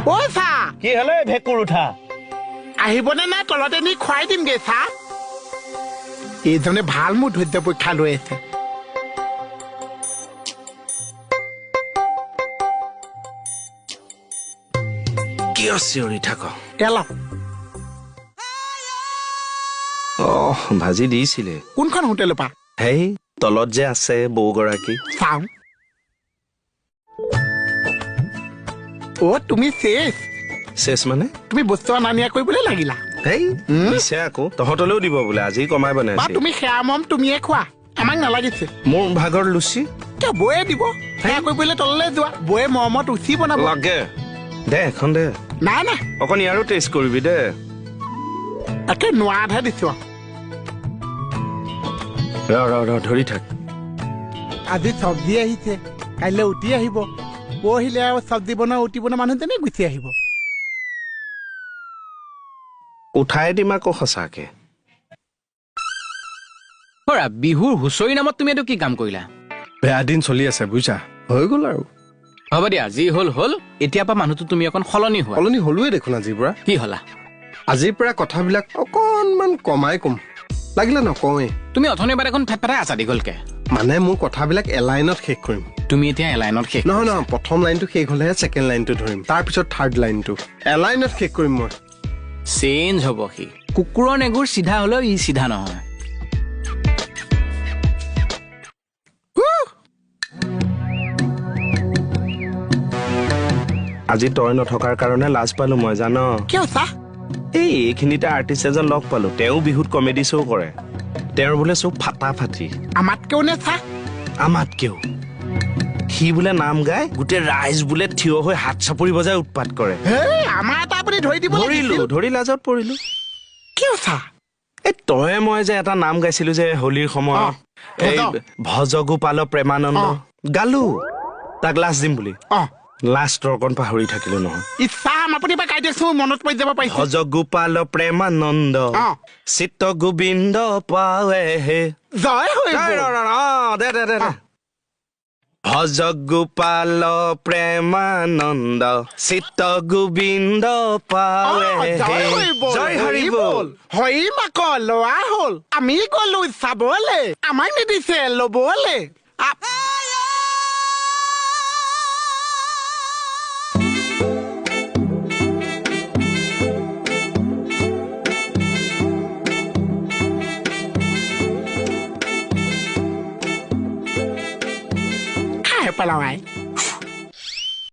ও চা কি হলে ভেকুৰ উঠা আহিবনে নাই তলতে নি খুৱাই দিমগে চা এইজনে ভাল মোৰ ধৈৰ্য পৰীক্ষা লৈ আছে কিয় চিঞৰি থাক এলা ভাজি দিছিলে কোনখন হোটেলৰ পৰা হেই তলত যে আছে বৌগৰাকী চাওঁ অ তুমি শেষ মানে তুমি বস্তু অনা নিয়া কৰিবলৈ লাগিলা হেই দিছে আকৌ তহঁতলৈও দিব বোলে আজি কমাই বা বনাইছে তুমি সেয়া মম তুমিয়ে খোৱা আমাক নালাগিছে মোৰ ভাগৰ লুচি কিয় বৌয়ে দিব সেয়া কৰিবলৈ তললৈ যোৱা বৌয়ে মৰমত উচি বনাব লাগে দে এখন দে নাই নাই অকণ ইয়াৰো টেষ্ট কৰিবি দে একে নোৱাৰাতহে দিছো ৰ ধৰি থাক আজি চব্জি আহিছে কাইলৈ উটি আহিব পৰহিলে আৰু চব্জি বনোৱা উটি বনোৱা মানুহজনে গুচি আহিব উঠাই দিম আকৌ সঁচাকে বিহুৰ হুঁচৰি নামত তুমি এইটো কি কাম কৰিলা বেয়া দিন চলি আছে বুজিছা হৈ গ'ল আৰু হ'ব দিয়া যি হ'ল হ'ল এতিয়াৰ পৰা মানুহটো তুমি অকণ সলনি হোৱা সলনি হলোৱে দেখোন আজিৰ পৰা কি হলা আজিৰ পৰা কথাবিলাক অকণমান কমাই কম লাগিলে নকওঁৱেই তুমি অথনিৰ পৰা দেখোন ফেটফেটাই আছা দীঘলকে মানে মোৰ কথাবিলাক এলাইনত শেষ কৰিম তুমি এতিয়া এলাইনত শেষ নহয় প্ৰথম লাইনটো শেষ হ'লেহে ছেকেণ্ড লাইনটো ধৰিম তাৰপিছত থাৰ্ড লাইনটো এলাইনত শেষ কৰিম মই চেঞ্জ হ'ব সি কুকুৰৰ নেগুৰ চিধা হ'লেও ই চিধা নহয় আজি তই নথকাৰ কাৰণে লাজ পালো মই জান কিয় চা এইখিনিতে আৰ্টিষ্ট এজন লগ পালো তেওঁ বিহুত কমেডি শ্ব' কৰে তেওঁৰ বোলে চব ফাটাফাটি আমাতকেও নে চা আমাতকেও সি বোলে নাম গাই গোটেই ৰাইজ বোলে থিয় হৈ হাত চাপৰি বজাই উৎপাত কৰে আমাৰ এটা আপুনি ধৰি দিব ধৰি লাজত পৰিলো কিয় চা এই তই মই যে এটা নাম গাইছিলো যে হোলীৰ সময়ত এই ভজগোপাল প্ৰেমানন্দ গালো তাক লাজ দিম বুলি লাষ্টৰ অকণ পাহৰি থাকিলো নহয় ইচ্ছাম আপুনি বা গাই দিয়কচোন মনত পৰি যাব পাৰিছে ভজগোপাল প্ৰেমানন্দ চিত্ত গোবিন্দ পাৱে হে জয় হৈ দে ভজগোপাল প্ৰেমানন্দ চিত্ত গোবিন্দ পাৱে হে জয় হৰি বল হৰি মাক লোৱা হ'ল আমি গলো চাবলে আমাক নিদিছে লবলে পেলাৱাই